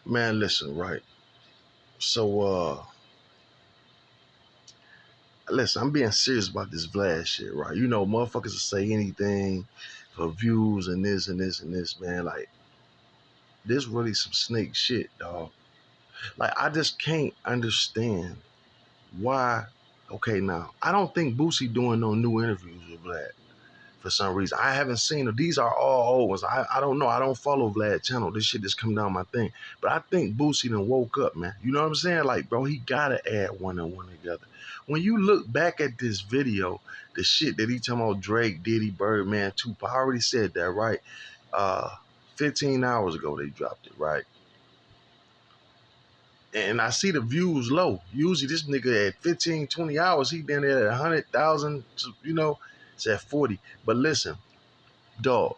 Man, listen, right. So listen, I'm being serious about this Vlad shit, right? You know, motherfuckers will say anything for views and this and this and this, man. Like, this really some snake shit, dog. Like, I just can't understand why. Okay, now I don't think Boosie doing no new interviews with Vlad for some reason. I haven't seen them. These are all old ones. I don't know. I don't follow Vlad channel. This shit just come down my thing. But I think Boosie done woke up, man. You know what I'm saying? Like, bro, he gotta add one and one together. When you look back at this video, the shit that he talking about Drake, Diddy, Birdman, Tupac, I already said that, right? Uh 15 hours ago they dropped it, right? And I see the views low. Usually this nigga at 15, 20 hours, he been at 100,000, you know, it's at 40. But listen, dog,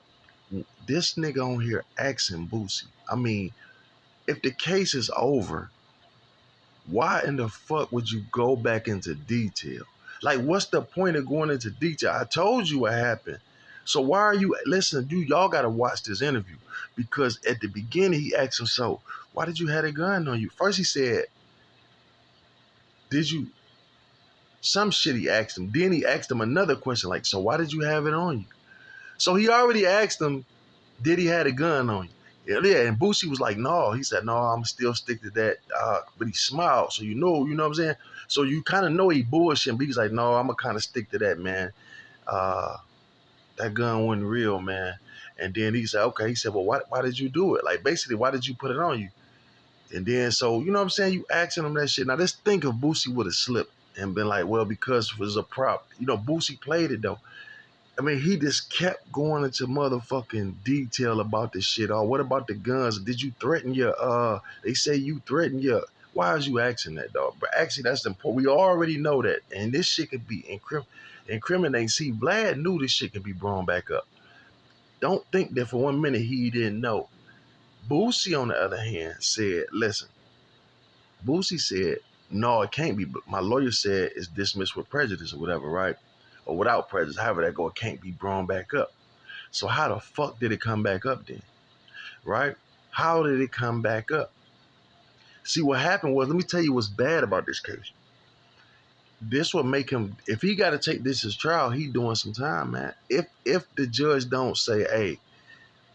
this nigga on here asking Boosie. I mean, if the case is over, why in the fuck would you go back into detail? Like, what's the point of going into detail? I told you what happened. So why are you, listen, dude, y'all gotta watch this interview. Because at the beginning he asked him, so why did you have a gun on you? First he said, did you, some shit he asked him. Then he asked him another question, like, so why did you have it on you? So he already asked him, did he had a gun on you? Yeah, and Boosie was like, no. He said, no, I'm still stick to that. But he smiled, so you know what I'm saying? So you kind of know he bullshit, but he's like, no, I'm going to kind of stick to that, man. Uh, that gun wasn't real, man. And then he said, okay. He said, well, why did you do it? Like, basically, why did you put it on you? And then, so, you know what I'm saying? You asking him that shit. Now, just think if Boosie would have slipped and been like, well, because it was a prop. You know, Boosie played it, though. I mean, he just kept going into motherfucking detail about this shit. Oh, what about the guns? Did you threaten your, they say you threatened your, why is you asking that, dog? But actually, that's important. We already know that. And this shit could be incriminating. See, Vlad knew this shit could be brought back up. Don't think that for 1 minute he didn't know. Boosie, on the other hand, said, listen, Boosie said, no, it can't be. But my lawyer said it's dismissed with prejudice or whatever, right? Or without prejudice, however that go, it can't be brought back up. So how the fuck did it come back up then? Right? How did it come back up? See, what happened was, let me tell you what's bad about this case. This would make him, if he got to take this as trial, he doing some time, man. If the judge don't say, hey,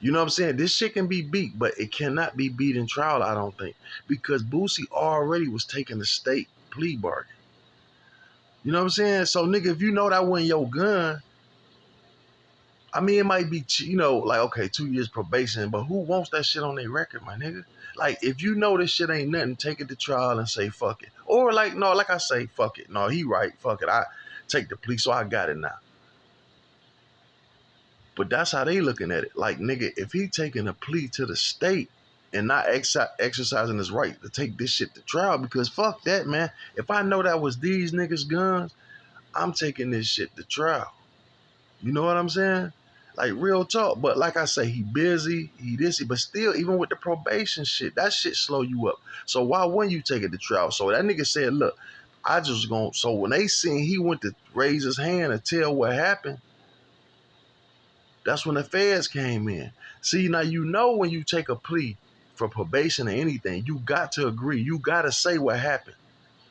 you know what I'm saying? This shit can be beat, but it cannot be beat in trial, I don't think. Because Boosie already was taking a state plea bargain. You know what I'm saying? So, nigga, if you know that wasn't your gun, I mean, it might be, you know, like, okay, 2 years probation, but who wants that shit on their record, my nigga? Like, if you know this shit ain't nothing, take it to trial and say, fuck it. Or, like, no, like I say, fuck it. No, he right, fuck it. I take the plea, so I got it now. But that's how they looking at it. Like, nigga, if he taking a plea to the state and not exercising his right to take this shit to trial, because fuck that, man. If I know that was these niggas' guns, I'm taking this shit to trial. You know what I'm saying? Like, real talk. But like I say, he busy, he this, but still, even with the probation shit, that shit slow you up. So why wouldn't you take it to trial? So that nigga said, look, I just gonna, so when they seen he went to raise his hand and tell what happened, that's when the feds came in. See, now you know when you take a plea for probation or anything, you got to agree. You got to say what happened.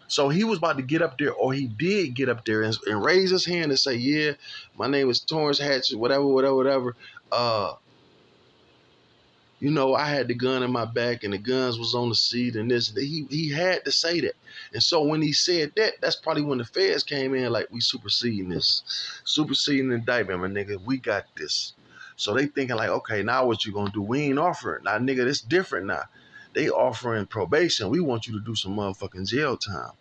So he was about to get up there, or he did get up there and raise his hand and say, yeah, my name is Torrance Hatchett, whatever. Uh, you know, I had the gun in my back and the guns was on the seat and this. He had to say that. And so when he said that, that's probably when the feds came in like, we superseding this. Superseding indictment, my nigga. We got this. So they thinking like, okay, now what you gonna do? We ain't offering. Now, nigga, it's different now. They offering probation. We want you to do some motherfucking jail time.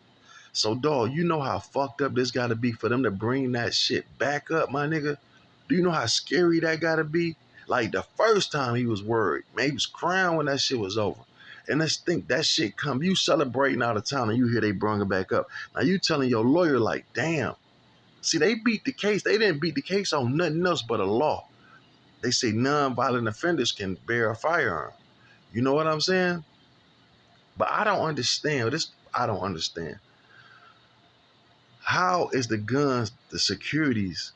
So, dog, you know how fucked up this gotta be for them to bring that shit back up, my nigga? Do you know how scary that gotta be? Like, the first time he was worried, man, he was crying when that shit was over. And let's think that shit come, you celebrating out of town and you hear they bring it back up. Now you telling your lawyer like, damn. See, they beat the case. They didn't beat the case on nothing else but a law. They say non-violent offenders can bear a firearm. You know what I'm saying? But I don't understand. I don't understand. How is the guns, the securities,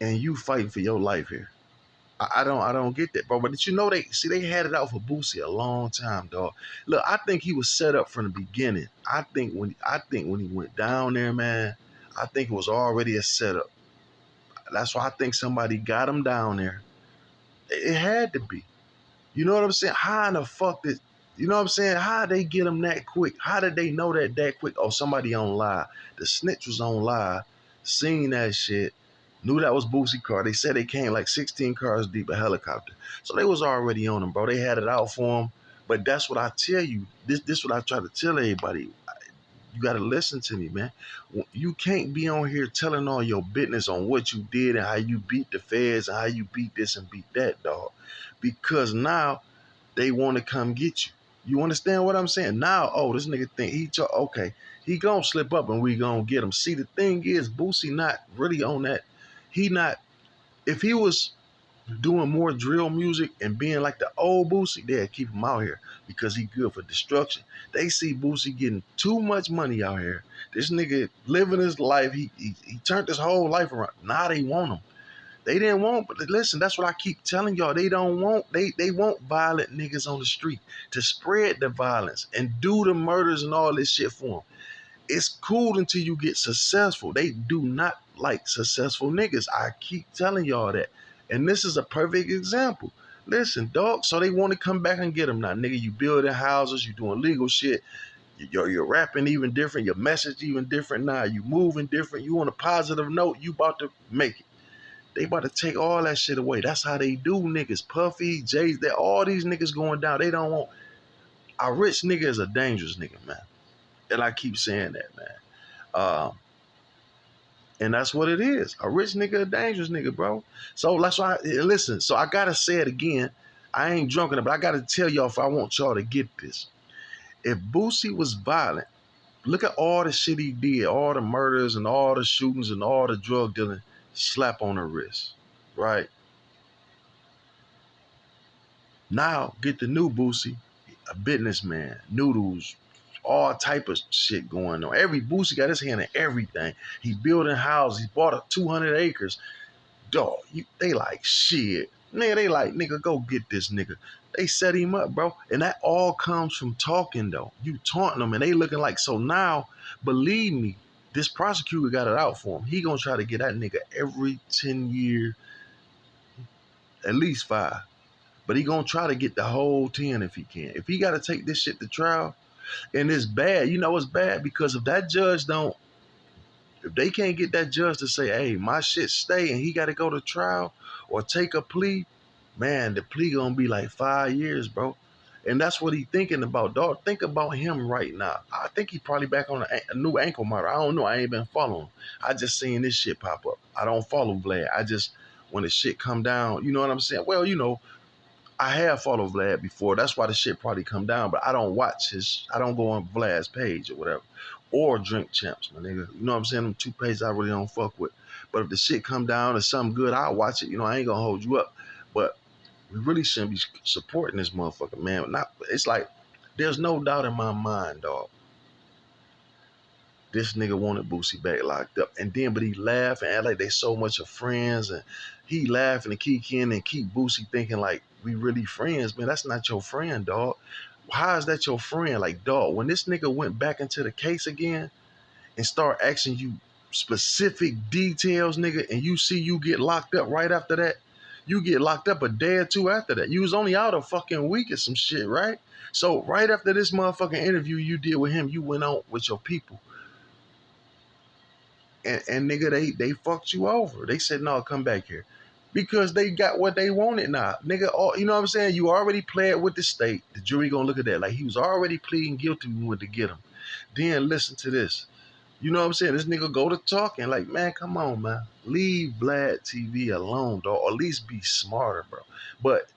and you fighting for your life here? I don't get that, bro. But you know they had it out for Boosie a long time, dog. Look, I think he was set up from the beginning. I think when he went down there, man, I think it was already a setup. That's why I think somebody got him down there. It had to be. You know what I'm saying? How in the fuck did you know what I'm saying? How did they get him that quick? How did they know that quick? Oh, somebody on live. The snitch was on live, seen that shit, knew that was Boosie car. They said they came like 16 cars deep, a helicopter. So they was already on him, bro. They had it out for him. But that's what I tell you. This what I try to tell everybody. You got to listen to me, man. You can't be on here telling all your business on what you did and how you beat the feds and how you beat this and beat that, dog. Because now they want to come get you. You understand what I'm saying? Now, oh, this nigga think okay, he gonna slip up and we gonna get him. See, the thing is, Boosie not really on that. He not. If he was doing more drill music and being like the old Boosie, they'd keep him out here because he good for destruction. They see Boosie getting too much money out here. This nigga living his life. He turned his whole life around. Now they want him. They didn't want, but listen, that's what I keep telling y'all. They don't want, they want violent niggas on the street to spread the violence and do the murders and all this shit for them. It's cool until you get successful. They do not like successful niggas. I keep telling y'all that. And this is a perfect example. Listen, dog, so they want to come back and get them now. Nigga, you building houses, you doing legal shit. You're rapping even different. Your message even different now. You moving different. You on a positive note. You about to make it. They about to take all that shit away. That's how they do niggas. Puffy, Jay, all these niggas going down. They don't want. A rich nigga is a dangerous nigga, man. And I keep saying that, man. And that's what it is. A rich nigga, a dangerous nigga, bro. So that's why, listen, so I gotta say it again. I ain't drunk enough, but I gotta tell y'all if I want y'all to get this. If Boosie was violent, look at all the shit he did, all the murders and all the shootings and all the drug dealing, slap on the wrist, right? Now get the new Boosie, a businessman, noodles, all type of shit going on. Every Boosie got his hand in everything. He building houses. He bought 200 acres. Dog, they like shit. Nigga, they like, nigga, go get this nigga. They set him up, bro. And that all comes from talking, though. You taunting them, and they looking like, so now, believe me, this prosecutor got it out for him. He gonna try to get that nigga every 10 years, at least 5. But he gonna try to get the whole 10 if he can. If he gotta take this shit to trial, and it's bad, you know it's bad because if that judge don't, if they can't get that judge to say, hey, my shit stay and he gotta go to trial or take a plea, man, the plea gonna be like 5 years, bro. And that's what he thinking about, dog. Think about him right now. I think he probably back on a new ankle monitor. I don't know. I ain't been following. I just seen this shit pop up. I don't follow Vlad. I just, when the shit come down, you know what I'm saying? Well, you know, I have followed Vlad before. That's why the shit probably come down. But I don't watch I don't go on Vlad's page or whatever. Or Drink Champs, my nigga. You know what I'm saying? Them 2 pages I really don't fuck with. But if the shit come down or something good, I'll watch it. You know, I ain't gonna hold you up. But we really shouldn't be supporting this motherfucker, man. It's like, there's no doubt in my mind, dog. This nigga wanted Boosie back locked up. And then, but he laugh and act like they so much of friends. And he laughing and kicking and keep Boosie thinking like we really friends. Man, that's not your friend, dog. How is that your friend? Like, dog, when this nigga went back into the case again and start asking you specific details, nigga, and you see you get locked up right after that, you get locked up a day or 2 after that. You was only out a fucking week or some shit, right? So right after this motherfucking interview you did with him, you went out with your people. And nigga, they fucked you over. They said, no, come back here. Because they got what they wanted now. Nigga, you know what I'm saying? You already played with the state. The jury gonna look at that. Like, he was already pleading guilty when we went to get him. Then listen to this. You know what I'm saying? This nigga go to talking. Like, man, come on, man. Leave Vlad TV alone, dog. Or at least be smarter, bro. But,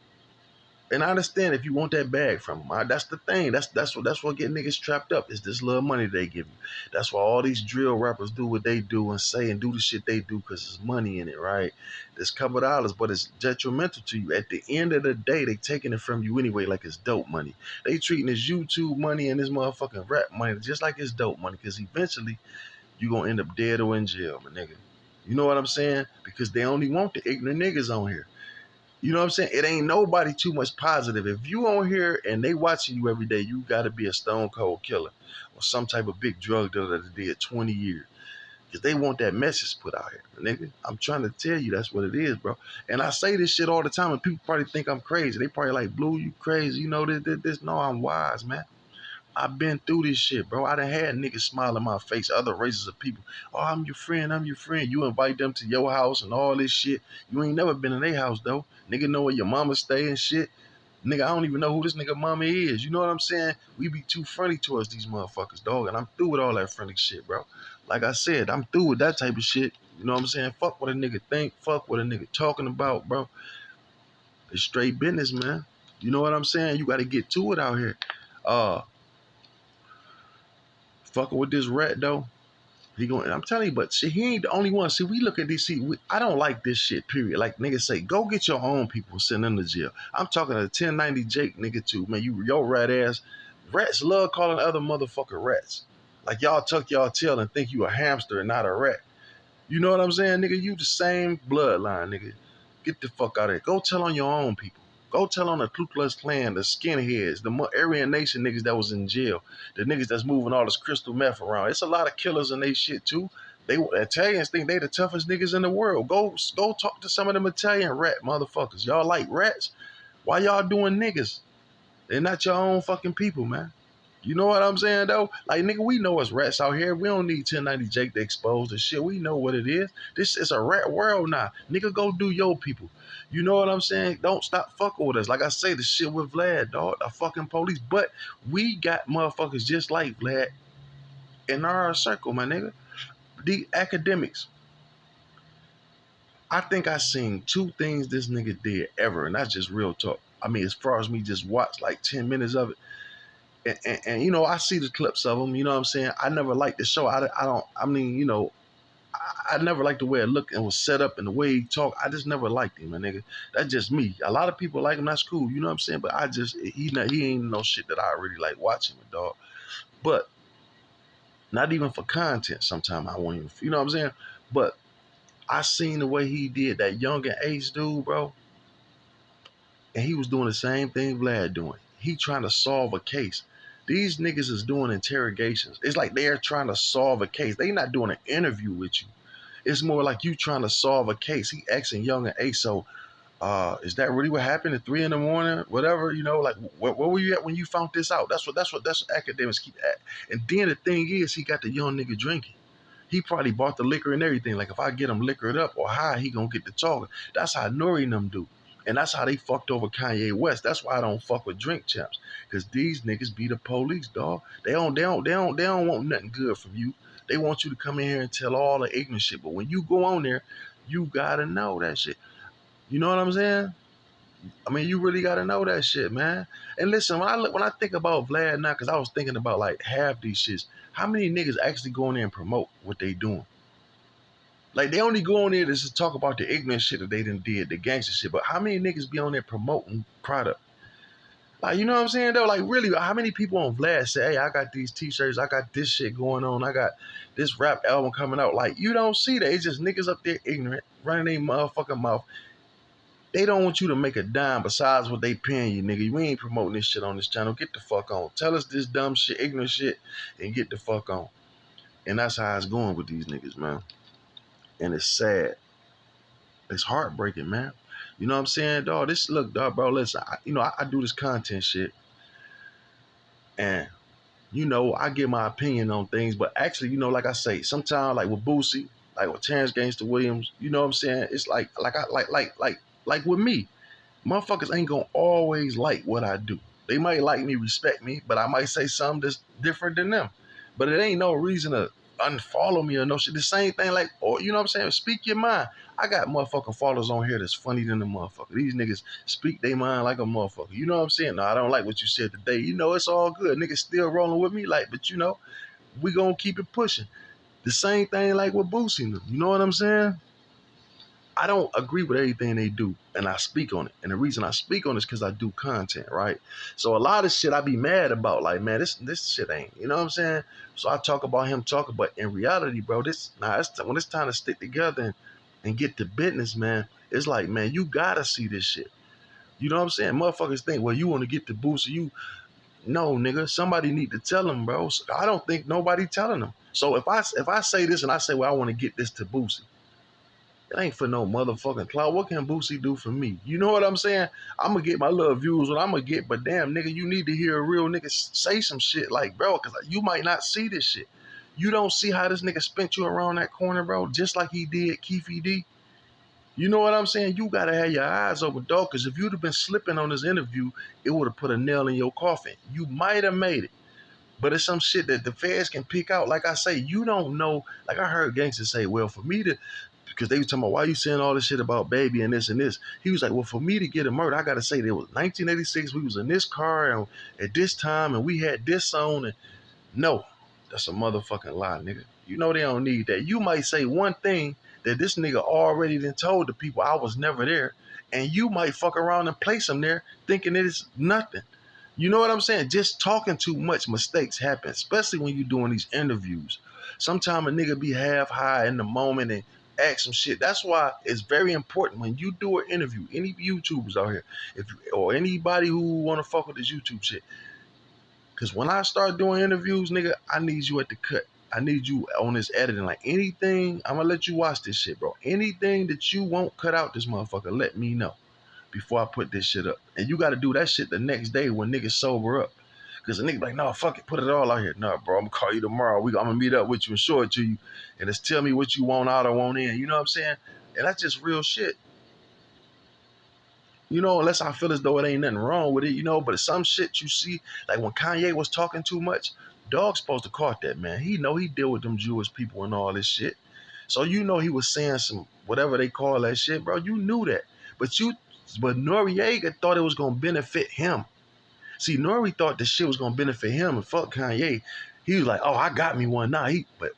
and I understand if you want that bag from him. That's the thing. That's what get niggas trapped up is this little money they give you. That's why all these drill rappers do what they do and say and do the shit they do because there's money in it, right? There's couple dollars, but it's detrimental to you. At the end of the day, they taking it from you anyway like it's dope money. They treating this YouTube money and this motherfucking rap money just like it's dope money because eventually you gonna end up dead or in jail, my nigga. You know what I'm saying? Because they only want the ignorant niggas on here. You know what I'm saying? It ain't nobody too much positive. If you on here and they watching you every day, you got to be a stone cold killer or some type of big drug dealer that did 20 years. Because they want that message put out here, nigga. I'm trying to tell you that's what it is, bro. And I say this shit all the time, and people probably think I'm crazy. They probably like, Blue, you crazy. You know this. No, I'm wise, man. I've been through this shit, bro. I done had niggas smile in my face, other races of people. Oh, I'm your friend, I'm your friend. You invite them to your house and all this shit. You ain't never been in their house, though. Nigga know where your mama stay and shit. Nigga, I don't even know who this nigga mama is. You know what I'm saying? We be too friendly towards these motherfuckers, dog. And I'm through with all that friendly shit, bro. Like I said, I'm through with that type of shit. You know what I'm saying? Fuck what a nigga think. Fuck what a nigga talking about, bro. It's straight business, man. You know what I'm saying? You got to get to it out here. Uh, Fucking with this rat, though. He going, I'm telling you, but see, he ain't the only one. See, we look at this. See, I don't like this shit. Period. Like niggas say, go get your own people, send them to jail. I'm talking to 1090 Jake nigga too, man. Your rat ass. Rats love calling other motherfucker rats. Like y'all tuck y'all tail and think you a hamster and not a rat. You know what I'm saying, nigga? You the same bloodline, nigga. Get the fuck out of here. Go tell on your own people. Go tell on the Ku Klux Klan, the skinheads, the Aryan Nation niggas that was in jail, the niggas that's moving all this crystal meth around. It's a lot of killers in they shit too. They Italians think they the toughest niggas in the world. Go talk to some of them Italian rat motherfuckers. Y'all like rats? Why y'all doing niggas? They're not your own fucking people, man. You know what I'm saying, though? Like, nigga, we know it's rats out here. We don't need 1090 Jake to expose the shit. We know what it is. This is a rat world now. Nigga, go do your people. You know what I'm saying? Don't stop fucking with us. Like I say, the shit with Vlad, dog, the fucking police. But we got motherfuckers just like Vlad in our circle, my nigga. The academics. I think I seen two things this nigga did ever, and that's just real talk. I mean, as far as me just watch like 10 minutes of it, and you know, I see the clips of him. You know what I'm saying? I never liked the show. I don't. I mean, you know, I never liked the way it looked and was set up and the way he talked. I just never liked him, my nigga. That's just me. A lot of people like him. That's cool. You know what I'm saying? But I just he ain't no shit that I really like watching with, dog. But not even for content. Sometimes I won't even. You know what I'm saying? But I seen the way he did that young and ace dude, bro. And he was doing the same thing Vlad doing. He trying to solve a case. These niggas is doing interrogations. It's like they're trying to solve a case. They not doing an interview with you. It's more like you trying to solve a case. He asking Young and Ace, so is that really what happened at 3 a.m? Whatever, you know, like where were you at when you found this out? That's what academics keep at. And then the thing is, he got the young nigga drinking. He probably bought the liquor and everything. Like if I get him liquored up or high, he gonna get to talking. That's how Nori and them do. And that's how they fucked over Kanye West. That's why I don't fuck with drink champs. Cause these niggas be the police, dog. They don't want nothing good from you. They want you to come in here and tell all the ignorant shit. But when you go on there, you gotta know that shit. You know what I'm saying? I mean, you really gotta know that shit, man. And listen, when I think about Vlad now, cause I was thinking about like half these shits. How many niggas actually go in there and promote what they doing? Like they only go on there to just talk about the ignorant shit that they done did, the gangster shit. But how many niggas be on there promoting product? Like, you know what I'm saying though? Like really, how many people on Vlad say, hey, I got these t-shirts, I got this shit going on, I got this rap album coming out. Like, you don't see that. It's just niggas up there ignorant, running their motherfucking mouth. They don't want you to make a dime besides what they paying you, nigga. We ain't promoting this shit on this channel. Get the fuck on. Tell us this dumb shit, ignorant shit, and get the fuck on. And that's how it's going with these niggas, man. And it's sad. It's heartbreaking, man. You know what I'm saying, dog? Look, dog, bro, listen, I do this content shit. And, you know, I give my opinion on things. But actually, you know, like I say, sometimes, like with Boosie, like with Terrence Gangster Williams, you know what I'm saying? It's like with me. Motherfuckers ain't gonna always like what I do. They might like me, respect me, but I might say something that's different than them. But it ain't no reason to unfollow me or no shit. The same thing, like, or you know what I'm saying? Speak your mind. I got motherfucking followers on here that's funny than the motherfucker. These niggas speak their mind like a motherfucker. You know what I'm saying? No, I don't like what you said today. You know, it's all good. Niggas still rolling with me, like, but you know, we gonna keep it pushing. The same thing like with Boosie. You know what I'm saying? I don't agree with everything they do, and I speak on it. And the reason I speak on it is because I do content, right? So a lot of shit I be mad about, like, man, this shit ain't, you know what I'm saying? So I talk about him but in reality, bro, when it's time to stick together and get to business, man, It's like, man, you gotta see this shit. You know what I'm saying? Motherfuckers think, well, you want to get the Boosie, you no, nigga. Somebody need to tell them, bro. So I don't think nobody telling them. So if I say this and I say, well, I want to get this to Boosie, it ain't for no motherfucking clout. What can Boosie do for me? You know what I'm saying? I'm gonna get my little views what I'm gonna get, but damn, nigga, you need to hear a real nigga say some shit like, bro, because you might not see this shit. You don't see how this nigga spent you around that corner, bro, just like he did Keefe D. You know what I'm saying? You gotta have your eyes open, dog, because if you'd have been slipping on this interview, it would have put a nail in your coffin. You might have made it. But it's some shit that the feds can pick out. Like I say, you don't know. Like I heard gangsters say, well, for me to, because they was talking about why you saying all this shit about baby and this and this. He was like, well, for me to get a murder, I gotta say there was 1986. We was in this car and at this time, and we had this on. And no, that's a motherfucking lie, nigga. You know they don't need that. You might say one thing that this nigga already done told the people I was never there, and you might fuck around and place him there thinking it is nothing. You know what I'm saying? Just talking too much, mistakes happen, especially when you're doing these interviews. Sometimes a nigga be half high in the moment and ask some shit. That's why it's very important when you do an interview, any YouTubers out here, if you, or anybody who want to fuck with this YouTube shit. Because when I start doing interviews, nigga, I need you at the cut. I need you on this editing. Like anything, I'm going to let you watch this shit, bro. Anything that you won't cut out this motherfucker, let me know before I put this shit up. And you got to do that shit the next day when niggas sober up. Because the nigga like, no, fuck it, put it all out here. No, bro, I'm going to call you tomorrow. I'm going to meet up with you and show it to you. And just tell me what you want out or want in. You know what I'm saying? And that's just real shit. You know, unless I feel as though it ain't nothing wrong with it, you know, but some shit you see, like when Kanye was talking too much, Dog's supposed to caught that, man. He know he deal with them Jewish people and all this shit. So you know he was saying some, whatever they call that shit, bro. You knew that. But Noriega thought it was going to benefit him. See, Nori thought the shit was going to benefit him and fuck Kanye. He was like, oh, I got me one now. But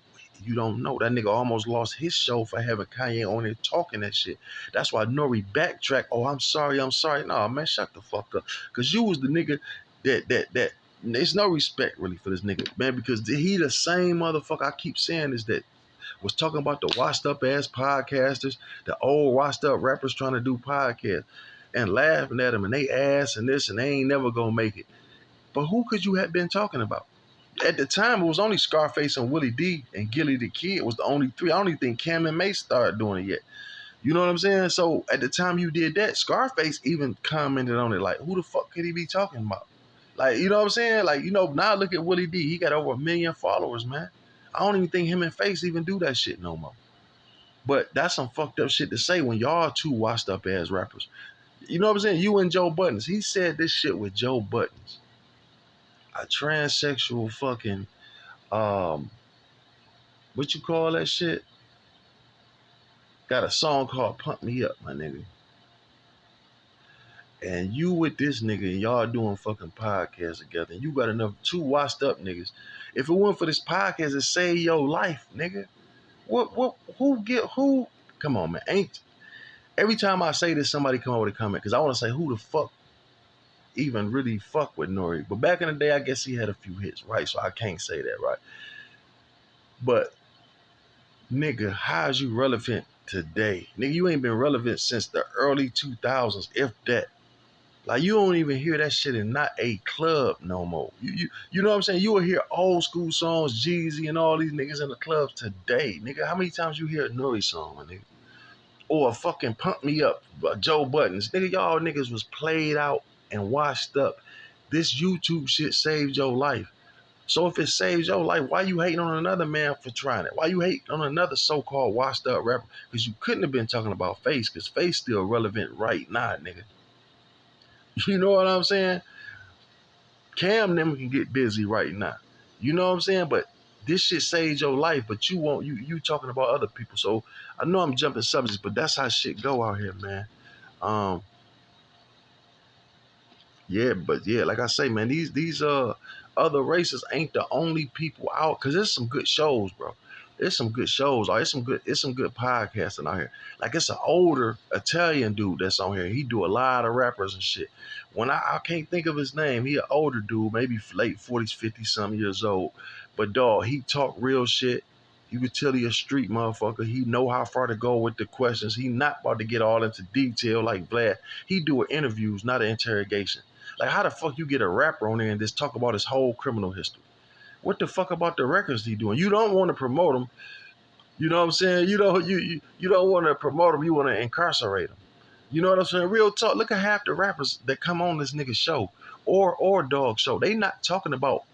you don't know. That nigga almost lost his show for having Kanye on there talking that shit. That's why Nori backtracked. Oh, I'm sorry. No, man, shut the fuck up. Because you was the nigga that there's no respect really for this nigga, man, because he the same motherfucker I keep saying is that was talking about the washed up ass podcasters, the old washed up rappers trying to do podcasts and laughing at them and they ass and this and they ain't never gonna make it. But who could you have been talking about? At the time, it was only Scarface and Willie D and Gilly the Kid was the only three. I don't even think Cam and Mace started doing it yet. You know what I'm saying? So at the time you did that, Scarface even commented on it like, who the fuck could he be talking about? Like, you know what I'm saying? Like, you know, now look at Willie D. He got over 1 million followers, man. I don't even think him and Face even do that shit no more. But that's some fucked up shit to say when y'all two washed up ass rappers. You know what I'm saying? You and Joe Buttons. He said this shit with Joe Buttons. A transsexual fucking what you call that shit? Got a song called Pump Me Up, my nigga. And you with this nigga and y'all doing fucking podcasts together. And you got enough two washed up niggas. If it weren't for this podcast, it saved your life, nigga. Who? Come on, man. Ain't every time I say this, somebody come over to comment because I want to say who the fuck even really fuck with Nori. But back in the day, I guess he had a few hits, right? So I can't say that, right? But nigga, how's you relevant today? Nigga, you ain't been relevant since the early 2000s, if that. Like, you don't even hear that shit in not a club no more. You know what I'm saying? You will hear old school songs, Jeezy and all these niggas in the clubs today. Nigga, how many times you hear a Nori song, my nigga? Or a fucking Pump Me Up, Joe Buttons. Nigga, y'all niggas was played out and washed up. This YouTube shit saved your life. So if it saves your life, why you hating on another man for trying it? Why you hating on another so-called washed up rapper? Because you couldn't have been talking about Face, because Face still relevant right now, nigga. You know what I'm saying? Cam them can get busy right now. You know what I'm saying? But this shit saves your life, but you talking about other people. So I know I'm jumping subjects, but that's how shit go out here, man. Yeah, like I say, man, these other races ain't the only people out, cause there's some good shows, bro. There's some good shows. It's some good podcasting out here. Like it's an older Italian dude that's on here. He do a lot of rappers and shit. When I can't think of his name, he an older dude, maybe late 40s, 50 some years old. But dog, he talk real shit. You could tell he a street motherfucker. He know how far to go with the questions. He not about to get all into detail like Vlad. He doing interviews, not an interrogation. Like how the fuck you get a rapper on there and just talk about his whole criminal history? What the fuck about the records he doing? You don't want to promote him. You know what I'm saying? You don't want to promote him. You want to incarcerate him. You know what I'm saying? Real talk. Look at half the rappers that come on this nigga show or dog show. They not talking about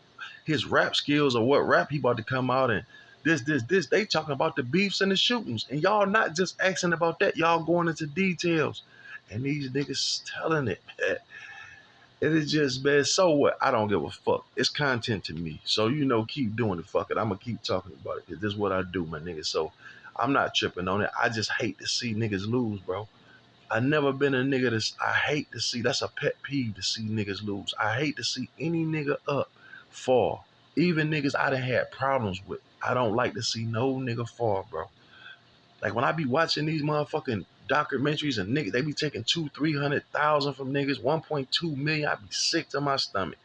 his rap skills or what rap he about to come out and this. They talking about the beefs and the shootings. And y'all not just asking about that. Y'all going into details. And these niggas telling it. It is just, man, so what? I don't give a fuck. It's content to me. So, keep doing it. Fuck it. I'm going to keep talking about it. Because this is what I do, my nigga. So, I'm not tripping on it. I just hate to see niggas lose, bro. I never been a nigga I hate to see. That's a pet peeve to see niggas lose. I hate to see any nigga up fall. Even niggas I done had problems with. I don't like to see no nigga fall, bro. Like when I be watching these motherfucking documentaries and niggas, they be taking 200,000-300,000 from niggas, 1.2 million. I be sick to my stomach.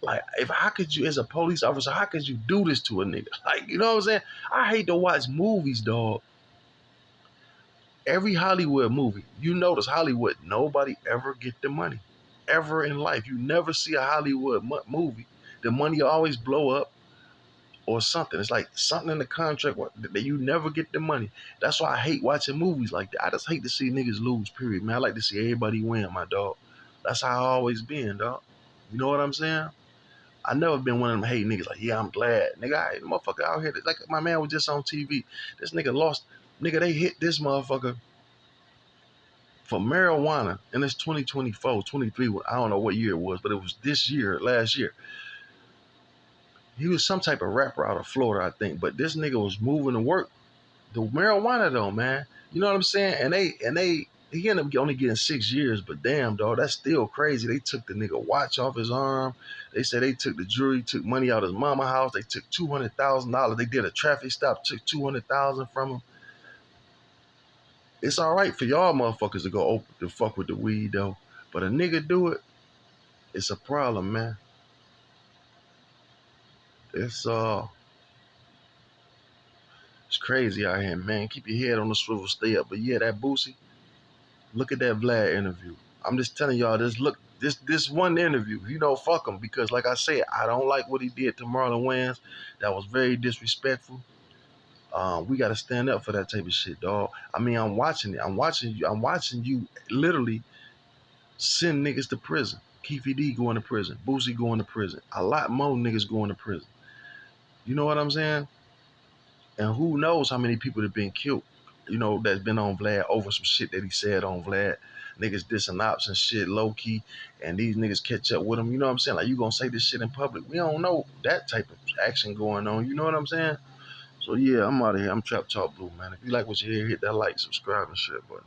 Like, how could you, as a police officer, how could you do this to a nigga? Like, you know what I'm saying? I hate to watch movies, dog. Every Hollywood movie, you notice Hollywood, nobody ever get the money. Ever in life. You never see a Hollywood movie. The money always blow up or something. It's like something in the contract that you never get the money. That's why I hate watching movies like that. I just hate to see niggas lose, period, man. I like to see everybody win, my dog. That's how I always been, dog. You know what I'm saying? I never been one of them hate niggas like, yeah, I'm glad. Nigga, I motherfucker out here. Like my man was just on TV. This nigga lost. Nigga, they hit this motherfucker for marijuana, and it's 2024, 23. I don't know what year it was, but it was this year, last year. He was some type of rapper out of Florida, I think. But this nigga was moving to work. The marijuana though, man. You know what I'm saying? He ended up only getting 6 years, but damn, dog, that's still crazy. They took the nigga watch off his arm. They said they took the jewelry, took money out of his mama house. They took $200,000. They did a traffic stop, took 200,000 from him. It's all right for y'all motherfuckers to go open the fuck with the weed though, but a nigga do it, it's a problem, man. It's it's crazy out here, man. Keep your head on the swivel, stay up. But yeah, that Boosie, look at that Vlad interview. I'm just telling y'all, this one interview, fuck him, because like I said, I don't like what he did to Marlon Wayans. That was very disrespectful. We got to stand up for that type of shit, dog. I mean, I'm watching it. I'm watching you literally send niggas to prison. Keefy D going to prison. Boosie going to prison. A lot more niggas going to prison. You know what I'm saying? And who knows how many people have been killed, that's been on Vlad over some shit that he said on Vlad. Niggas dissing ops and shit low key, and these niggas catch up with him. You know what I'm saying? Like, you gonna say this shit in public. We don't know that type of action going on. You know what I'm saying? So yeah, I'm out of here. I'm Trap Talk Blue, man. If you like what you hear, hit that like, subscribe, and shit, button.